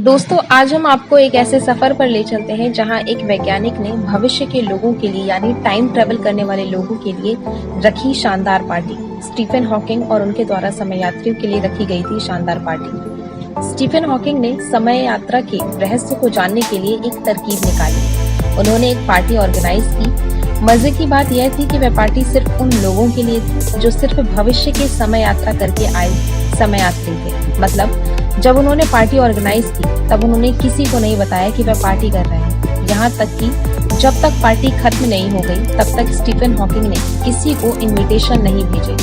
दोस्तों, आज हम आपको एक ऐसे सफर पर ले चलते हैं जहां एक वैज्ञानिक ने भविष्य के लोगों के लिए यानी टाइम ट्रेवल करने वाले लोगों के लिए रखी शानदार पार्टी। स्टीफन हॉकिंग और उनके द्वारा समय यात्रियों के लिए रखी गई थी शानदार पार्टी। स्टीफन हॉकिंग ने समय यात्रा के रहस्य को जानने के लिए एक तरकीब निकाली। उन्होंने एक पार्टी ऑर्गेनाइज की। मजे की बात यह थी कि वह पार्टी सिर्फ उन लोगों के लिए थी जो सिर्फ भविष्य के समय यात्रा करके आए समय यात्री थे। मतलब जब उन्होंने पार्टी ऑर्गेनाइज की तब उन्होंने किसी को नहीं बताया कि वह पार्टी कर रहे हैं। यहाँ तक कि जब तक पार्टी खत्म नहीं हो गई तब तक स्टीफन हॉकिंग ने किसी को इनविटेशन नहीं भेजे।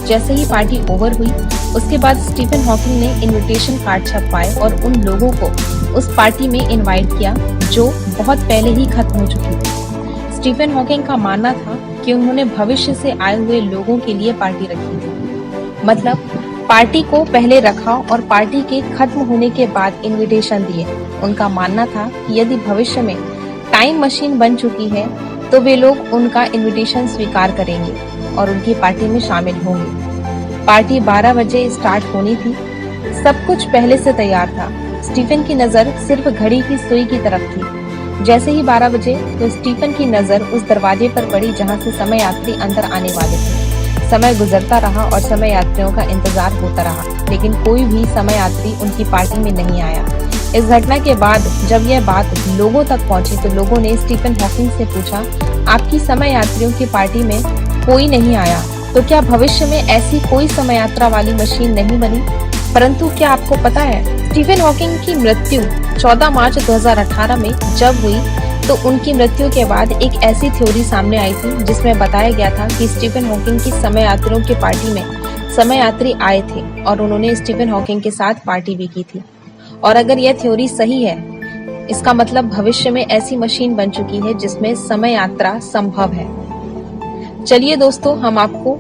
जैसे ही पार्टी ओवर हुई उसके बाद स्टीफन हॉकिंग ने इनविटेशन कार्ड छपवाए और उन लोगों को उस पार्टी में इनवाइट किया जो बहुत पहले ही खत्म हो चुकी थी। स्टीफन हॉकिंग का मानना था कि उन्होंने भविष्य से आए हुए लोगों के लिए पार्टी रखी थी। मतलब पार्टी को पहले रखा और पार्टी के खत्म होने के बाद इनविटेशन दिए। उनका मानना था कि यदि भविष्य में टाइम मशीन बन चुकी है तो वे लोग उनका इनविटेशन स्वीकार करेंगे और उनकी पार्टी में शामिल होंगे। पार्टी 12 बजे स्टार्ट होनी थी। सब कुछ पहले से तैयार था। स्टीफन की नजर सिर्फ घड़ी की सुई की तरफ थी। जैसे ही 12 बजे तो स्टीफन की नजर उस दरवाजे पर पड़ी जहां से समय यात्री अंदर आने वाले थे। समय गुजरता रहा और समय यात्रियों का इंतजार होता रहा, लेकिन कोई भी समय यात्री उनकी पार्टी में नहीं आया। इस घटना के बाद जब यह बात लोगों तक पहुंची तो लोगों ने स्टीफन हॉकिंग से पूछा, आपकी समय यात्रियों की पार्टी में कोई नहीं आया, तो क्या भविष्य में ऐसी कोई समय यात्रा वाली मशीन नहीं बनी? परंतु क्या आपको पता है, स्टीफन हॉकिंग की मृत्यु 14 मार्च 2018 में जब हुई तो उनकी मृत्यु के बाद एक ऐसी थ्योरी सामने आई थी जिसमें बताया गया था कि स्टीफन हॉकिंग की समय यात्रियों की पार्टी में समय यात्री आए थे और उन्होंने स्टीफन हॉकिंग के साथ पार्टी भी की थी। और अगर यह थ्योरी सही है, इसका मतलब भविष्य में ऐसी मशीन बन चुकी है जिसमें समय यात्रा संभव है। चलिए दोस्तों, हम आपको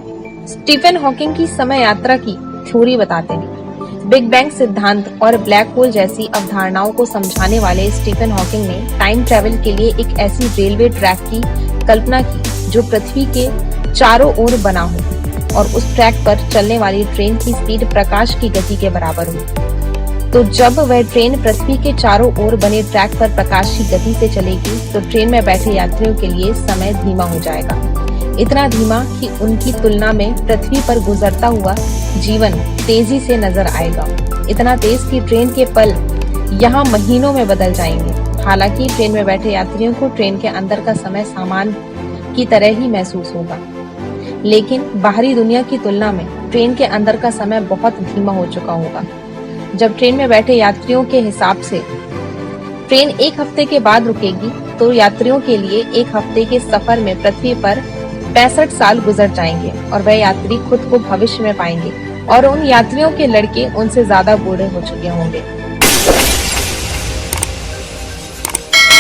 स्टीफन हॉकिंग की समय यात्रा की थ्योरी बताते हैं। बिग बैंग सिद्धांत और ब्लैक होल जैसी अवधारणाओं को समझाने वाले स्टीफन हॉकिंग ने टाइम ट्रैवल के लिए एक ऐसी रेलवे ट्रैक की कल्पना की जो पृथ्वी के चारों ओर बना हो और उस ट्रैक पर चलने वाली ट्रेन की स्पीड प्रकाश की गति के बराबर हो। तो जब वह ट्रेन पृथ्वी के चारों ओर बने ट्रैक पर प्रकाश की गति से चलेगी तो ट्रेन में बैठे यात्रियों के लिए समय धीमा हो जाएगा। इतना धीमा कि उनकी तुलना में पृथ्वी पर गुजरता हुआ जीवन तेजी से नजर आएगा। इतना तेज कि ट्रेन के पल यहाँ महीनों में बदल जाएंगे। हालांकि ट्रेन में बैठे यात्रियों को ट्रेन के अंदर का समय सामान्य की तरह ही महसूस होगा, लेकिन बाहरी दुनिया की तुलना में ट्रेन के अंदर का समय बहुत धीमा हो चुका होगा। जब ट्रेन में बैठे यात्रियों के हिसाब से ट्रेन 1 हफ्ते के बाद रुकेगी तो यात्रियों के लिए 1 हफ्ते के सफर में पृथ्वी पर 65 साल गुजर जाएंगे और वह यात्री खुद को भविष्य में पाएंगे और उन यात्रियों के लड़के उनसे ज्यादा बूढ़े हो चुके होंगे।